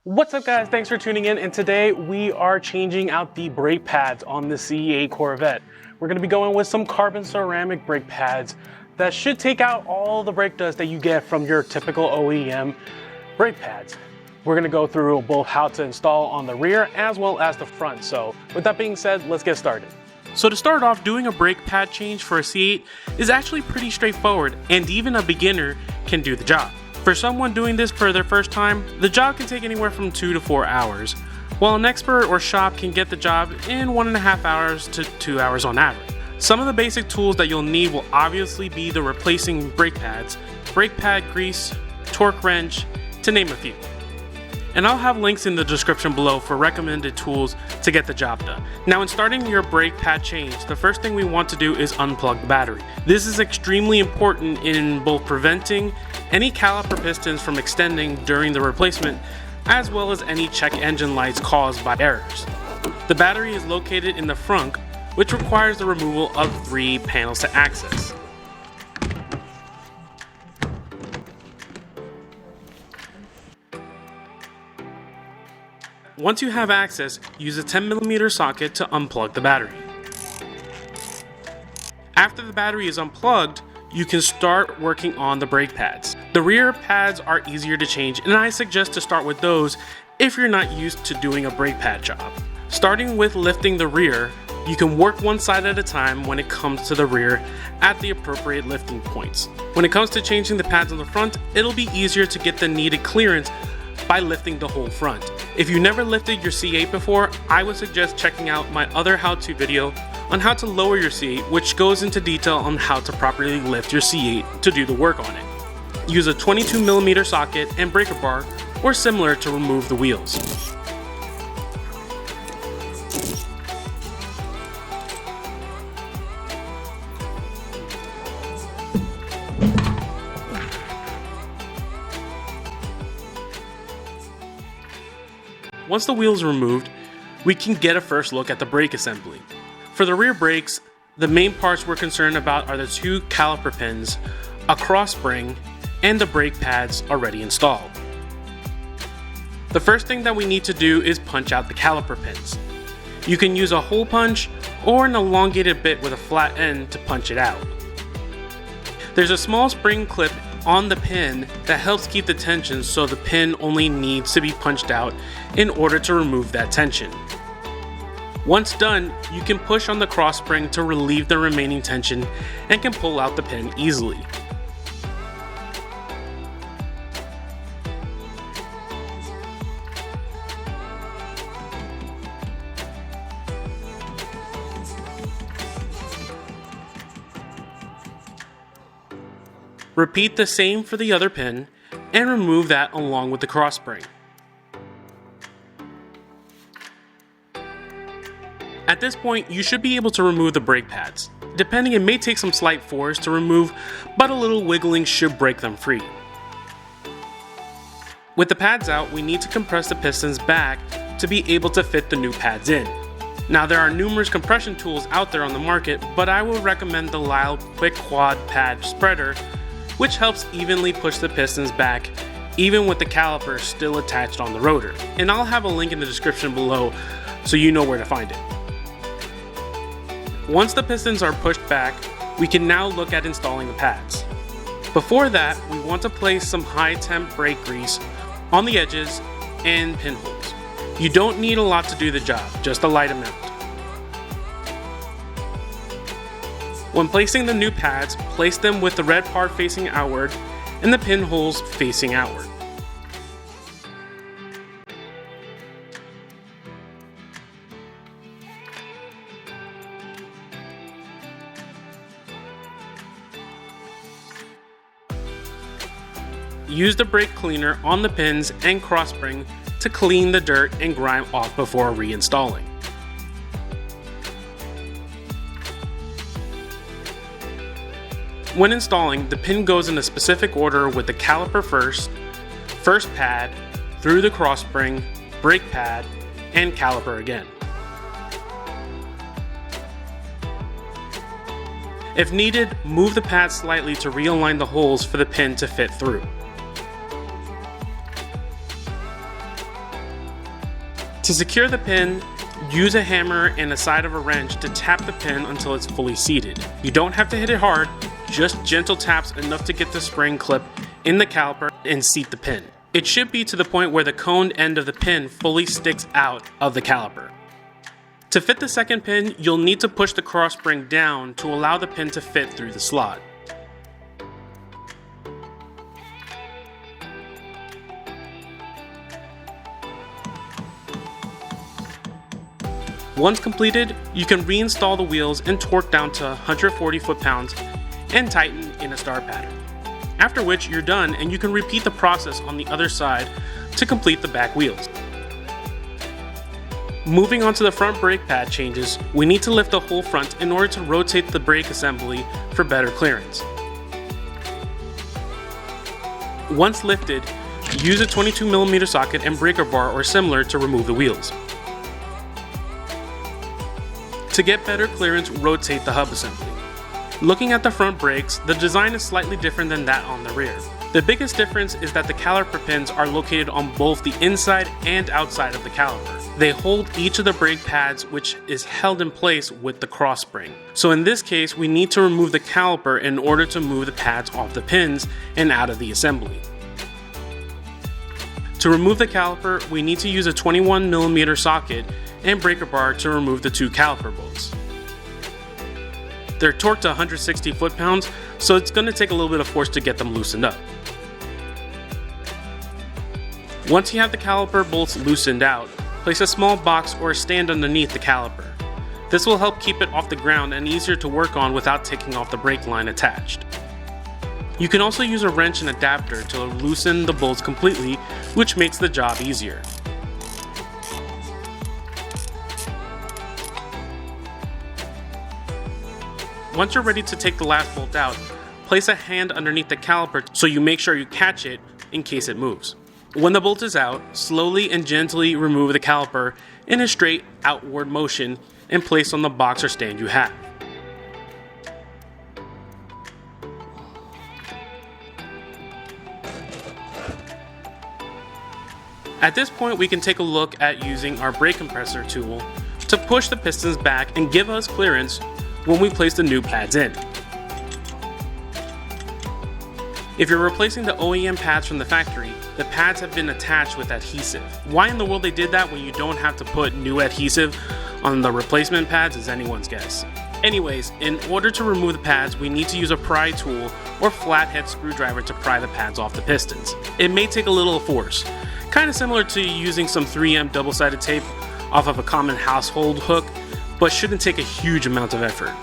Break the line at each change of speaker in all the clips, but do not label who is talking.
What's up guys, thanks for tuning in, and today we are changing out the brake pads on the C8 Corvette. We're going to be going with some carbon ceramic brake pads that should take out all the brake dust that you get from your typical OEM brake pads. We're going to go through both how to install on the rear as well as the front. So with that being said, let's get started. So to start off, doing a brake pad change for a C8 is actually pretty straightforward, and even a beginner can do the job. For someone doing this for their first time, the job can take anywhere from 2 to 4 hours, while an expert or shop can get the job in 1.5 hours to 2 hours on average. Some of the basic tools that you'll need will obviously be the replacing brake pads, brake pad grease, torque wrench, to name a few. And I'll have links in the description below for recommended tools to get the job done. Now, in starting your brake pad change, the first thing we want to do is unplug the battery. This is extremely important in both preventing any caliper pistons from extending during the replacement, as well as any check engine lights caused by errors. The battery is located in the frunk, which requires the removal of 3 panels to access. Once you have access, use a 10mm socket to unplug the battery. After the battery is unplugged, you can start working on the brake pads. The rear pads are easier to change, and I suggest to start with those if you're not used to doing a brake pad job. Starting with lifting the rear, you can work one side at a time when it comes to the rear at the appropriate lifting points. When it comes to changing the pads on the front, it'll be easier to get the needed clearance by lifting the whole front. If you never lifted your C8 before, I would suggest checking out my other how-to video on how to lower your C8, which goes into detail on how to properly lift your C8 to do the work on it. Use a 22mm socket and breaker bar or similar to remove the wheels. Once the wheels are removed, we can get a first look at the brake assembly. For the rear brakes, the main parts we're concerned about are the 2 caliper pins, a cross spring, and the brake pads already installed. The first thing that we need to do is punch out the caliper pins. You can use a hole punch or an elongated bit with a flat end to punch it out. There's a small spring clip on the pin that helps keep the tension, so the pin only needs to be punched out in order to remove that tension. Once done, you can push on the cross spring to relieve the remaining tension and can pull out the pin easily. Repeat the same for the other pin and remove that along with the cross spring. At this point, you should be able to remove the brake pads. Depending, it may take some slight force to remove, but a little wiggling should break them free. With the pads out, we need to compress the pistons back to be able to fit the new pads in. Now, there are numerous compression tools out there on the market, but I will recommend the Lyle Quick Quad Pad Spreader, which helps evenly push the pistons back even with the caliper still attached on the rotor. And I'll have a link in the description below so you know where to find it. Once the pistons are pushed back, we can now look at installing the pads. Before that, we want to place some high temp brake grease on the edges and pinholes. You don't need a lot to do the job, just a light amount. When placing the new pads, place them with the red part facing outward and the pinholes facing outward. Use the brake cleaner on the pins and cross spring to clean the dirt and grime off before reinstalling. When installing, the pin goes in a specific order with the caliper first pad, through the cross spring, brake pad, and caliper again. If needed, move the pad slightly to realign the holes for the pin to fit through. To secure the pin, use a hammer and a side of a wrench to tap the pin until it's fully seated. You don't have to hit it hard, just gentle taps enough to get the spring clip in the caliper and seat the pin. It should be to the point where the coned end of the pin fully sticks out of the caliper. To fit the second pin, you'll need to push the cross spring down to allow the pin to fit through the slot. Once completed, you can reinstall the wheels and torque down to 140 foot-pounds and tighten in a star pattern. After which you're done and you can repeat the process on the other side to complete the back wheels. Moving on to the front brake pad changes, we need to lift the whole front in order to rotate the brake assembly for better clearance. Once lifted, use a 22mm socket and breaker bar or similar to remove the wheels. To get better clearance, rotate the hub assembly. Looking at the front brakes, the design is slightly different than that on the rear. The biggest difference is that the caliper pins are located on both the inside and outside of the caliper. They hold each of the brake pads, which is held in place with the cross spring. So in this case, we need to remove the caliper in order to move the pads off the pins and out of the assembly. To remove the caliper, we need to use a 21mm socket and breaker bar to remove the two caliper bolts. They're torqued to 160 foot-pounds, so it's going to take a little bit of force to get them loosened up. Once you have the caliper bolts loosened out, place a small box or stand underneath the caliper. This will help keep it off the ground and easier to work on without taking off the brake line attached. You can also use a wrench and adapter to loosen the bolts completely, which makes the job easier. Once you're ready to take the last bolt out, place a hand underneath the caliper so you make sure you catch it in case it moves. When the bolt is out, slowly and gently remove the caliper in a straight outward motion and place on the box or stand you have. At this point, we can take a look at using our brake compressor tool to push the pistons back and give us clearance when we place the new pads in. If you're replacing the OEM pads from the factory, the pads have been attached with adhesive. Why in the world they did that when you don't have to put new adhesive on the replacement pads is anyone's guess. Anyways, in order to remove the pads, we need to use a pry tool or flathead screwdriver to pry the pads off the pistons. It may take a little force, kind of similar to using some 3M double-sided tape off of a common household hook, but shouldn't take a huge amount of effort.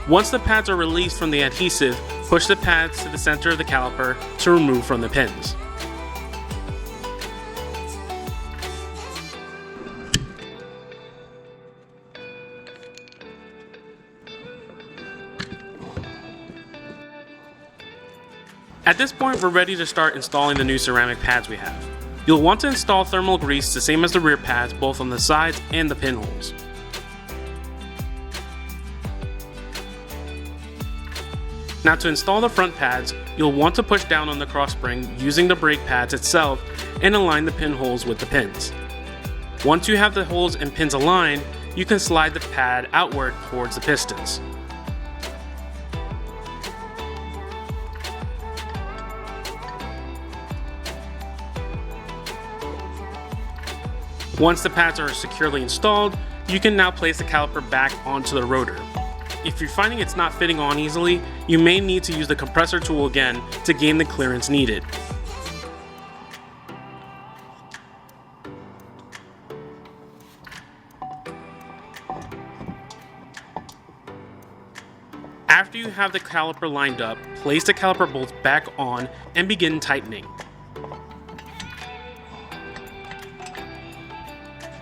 Once the pads are released from the adhesive, push the pads to the center of the caliper to remove from the pins. At this point, we're ready to start installing the new ceramic pads we have. You'll want to install thermal grease the same as the rear pads, both on the sides and the pinholes. Now to install the front pads, you'll want to push down on the cross spring using the brake pads itself and align the pinholes with the pins. Once you have the holes and pins aligned, you can slide the pad outward towards the pistons. Once the pads are securely installed, you can now place the caliper back onto the rotor. If you're finding it's not fitting on easily, you may need to use the compressor tool again to gain the clearance needed. After you have the caliper lined up, place the caliper bolts back on and begin tightening.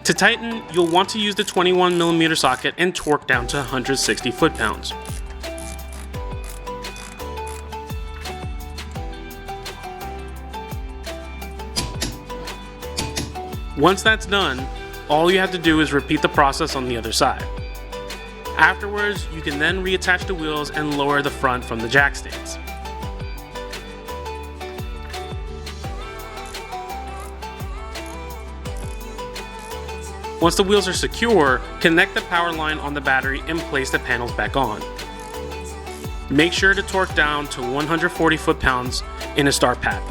To tighten, you'll want to use the 21mm socket and torque down to 160 foot-pounds. Once that's done, all you have to do is repeat the process on the other side. Afterwards, you can then reattach the wheels and lower the front from the jack stands. Once the wheels are secure, connect the power line on the battery and place the panels back on. Make sure to torque down to 140 foot-pounds in a start path.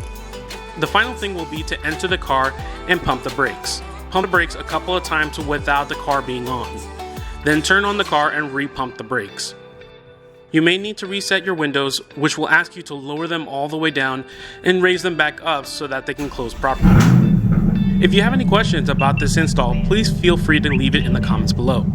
The final thing will be to enter the car and pump the brakes. Pump the brakes a couple of times without the car being on. Then turn on the car and re-pump the brakes. You may need to reset your windows, which will ask you to lower them all the way down and raise them back up so that they can close properly. If you have any questions about this install, please feel free to leave it in the comments below.